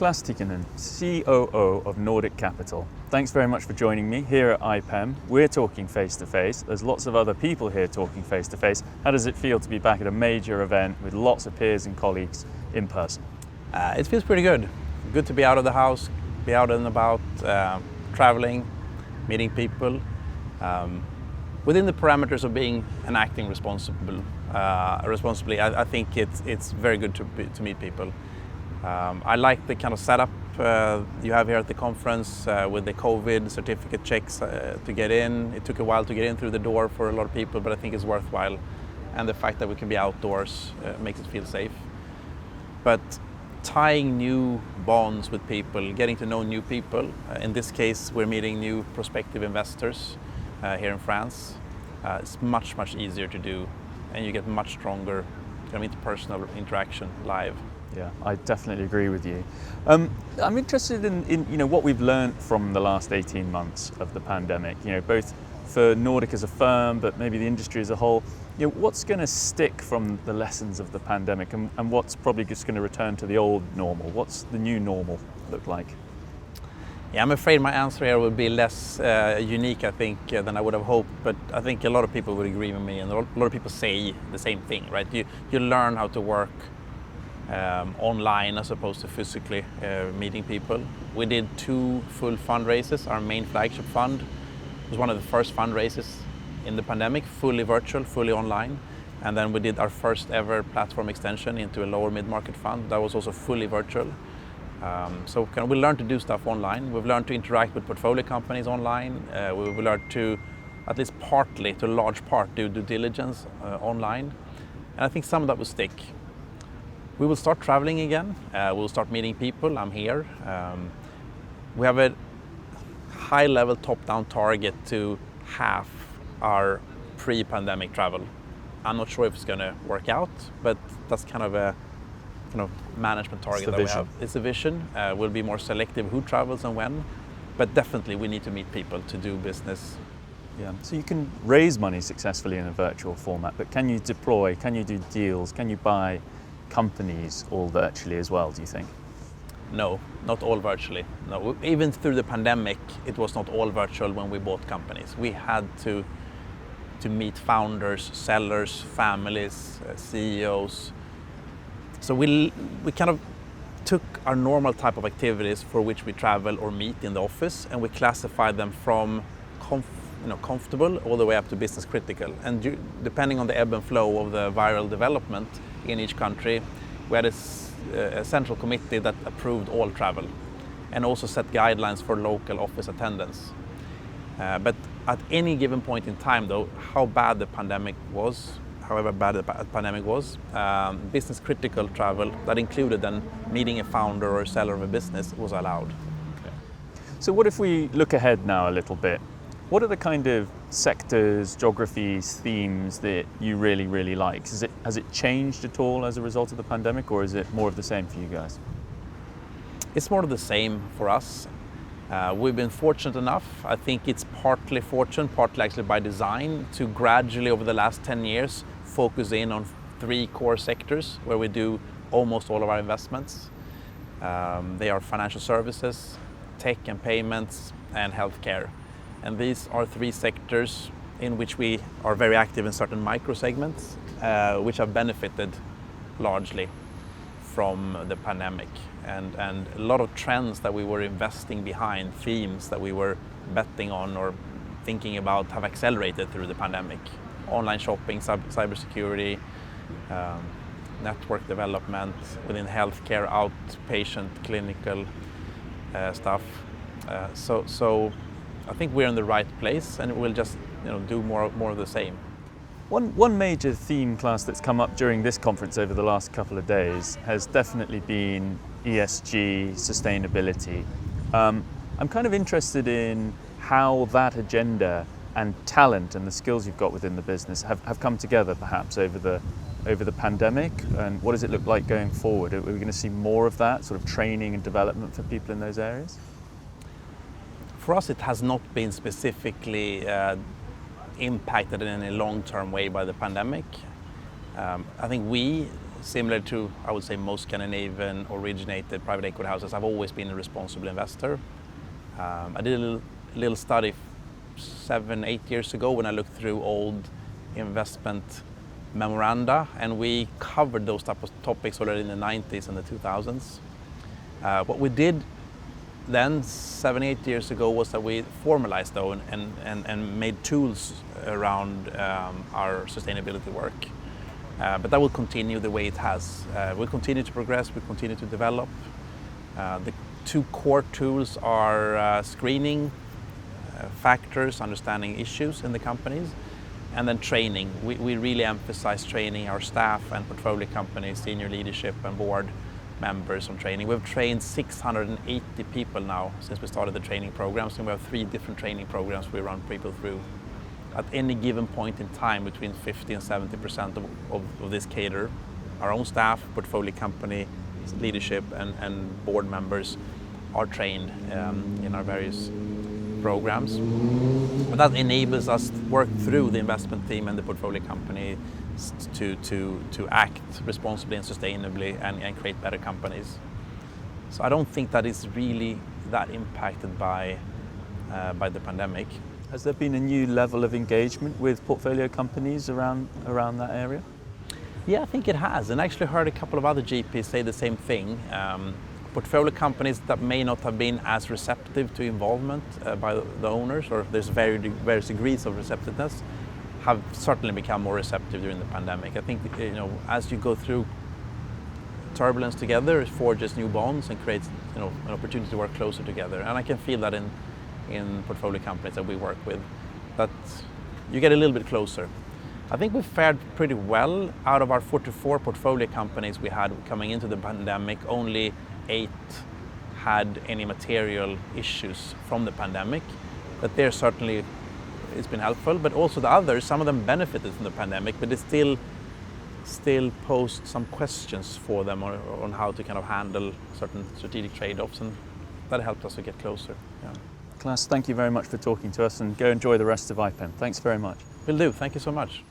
Klas Tikkanen, COO of NORDIC Capital. Thanks very much for joining me here at IPEM. We're talking face-to-face. There's lots of other people here talking face-to-face. How does it feel to be back at a major event with lots of peers and colleagues in person? It feels pretty good. Good to be out of the house, be out and about, traveling, meeting people, within the parameters of being and acting responsibly. I think it's very good to meet people. I like the kind of setup you have here at the conference with the COVID certificate checks to get in. It took a while to get in through the door for a lot of people, but I think it's worthwhile. And the fact that we can be outdoors makes it feel safe. But tying new bonds with people, getting to know new people. In this case, we're meeting new prospective investors here in France. It's much easier to do, and you get much stronger interpersonal interaction live. Yeah, I definitely agree with you. I'm interested in what we've learned from the last 18 months of the pandemic. Both for NORDIC as a firm, but maybe the industry as a whole. What's going to stick from the lessons of the pandemic, and what's probably just going to return to the old normal? What's the new normal look like? Yeah, I'm afraid my answer here will be less unique, I think, than I would have hoped. But I think a lot of people would agree with me, and a lot of people say the same thing, right? You learn how to work online as opposed to physically meeting people. We did 2 full fundraisers. Our main flagship fund was one of the first fundraisers in the pandemic, fully virtual, fully online. And then we did our first ever platform extension into a lower mid-market fund that was also fully virtual. So we learned to do stuff online. We've learned to interact with portfolio companies online. We've learned to, at least partly, to a large part, do due diligence online. And I think some of that will stick. We will start traveling again. We'll start meeting people. I'm here. We have a high-level top-down target to half our pre-pandemic travel. I'm not sure if it's going to work out, but that's kind of a management target that we have. It's a vision. We'll be more selective who travels and when, but definitely we need to meet people to do business. Yeah. So you can raise money successfully in a virtual format, but can you deploy? Can you do deals? Can you buy companies all virtually as well, do you think? No, not all virtually. No, even through the pandemic, it was not all virtual when we bought companies. We had to meet founders, sellers, families, CEOs. So we kind of took our normal type of activities for which we travel or meet in the office, and we classified them from comfortable all the way up to business critical. And depending on the ebb and flow of the viral development in each country, we had a central committee that approved all travel and also set guidelines for local office attendance. But at any given point in time, though, however bad the pandemic was, business critical travel that included then meeting a founder or a seller of a business was allowed. Okay. So what if we look ahead now a little bit? What are the kind of sectors, geographies, themes that you really like? Has it changed at all as a result of the pandemic, or is it more of the same for you guys? It's more of the same for us. We've been fortunate enough, I think it's partly fortune, partly actually by design, to gradually over the last 10 years focus in on 3 core sectors where we do almost all of our investments. They are financial services, tech and payments, and healthcare. And these are 3 sectors in which we are very active in certain micro segments, which have benefited largely from the pandemic. And a lot of trends that we were investing behind, themes that we were betting on or thinking about, have accelerated through the pandemic. Online shopping, cybersecurity, network development within healthcare, outpatient, clinical stuff. So I think we're in the right place, and we'll just do more of the same. One major theme, Klas, that's come up during this conference over the last couple of days has definitely been ESG, sustainability. I'm kind of interested in how that agenda and talent and the skills you've got within the business have come together perhaps over the pandemic, and what does it look like going forward? Are we going to see more of that sort of training and development for people in those areas? For us, it has not been specifically impacted in a long-term way by the pandemic. I think we similar to, I would say, most Scandinavian originated private equity houses, I've always been a responsible investor. I did a little study 7-8 years ago when I looked through old investment memoranda, and we covered those type of topics already in the 90s and the 2000s. What we did then 7-8 years ago was that we formalized though and made tools around our sustainability work. But that will continue the way it has. We'll continue to progress, we'll continue to develop. The two core tools are screening factors, understanding issues in the companies, and then training. We really emphasize training our staff and portfolio companies, senior leadership and board members on training. We've trained 680 people now since we started the training programs, and we have 3 different training programs we run people through. At any given point in time, between 50 and 70% of this cater our own staff, portfolio company, leadership and board members are trained in our various programs. But that enables us to work through the investment team and the portfolio company to act responsibly and sustainably and create better companies. So I don't think that is really that impacted by the pandemic. Has there been a new level of engagement with portfolio companies around that area? Yeah, I think it has, and I actually heard a couple of other GPs say the same thing. Portfolio companies that may not have been as receptive to involvement by the owners, or there's various degrees of receptiveness, have certainly become more receptive during the pandemic. I think, as you go through turbulence together, it forges new bonds and creates, an opportunity to work closer together. And I can feel that in portfolio companies that we work with, that you get a little bit closer. I think we fared pretty well. Out of our 44 portfolio companies we had coming into the pandemic, only 8 had any material issues from the pandemic. But there certainly it's been helpful, but also the others, some of them benefited from the pandemic, but it still posed some questions for them on how to kind of handle certain strategic trade-offs, and that helped us to get closer. Yeah. Klas, thank you very much for talking to us, and go enjoy the rest of IPEM. Thanks very much. Will do. Thank you so much.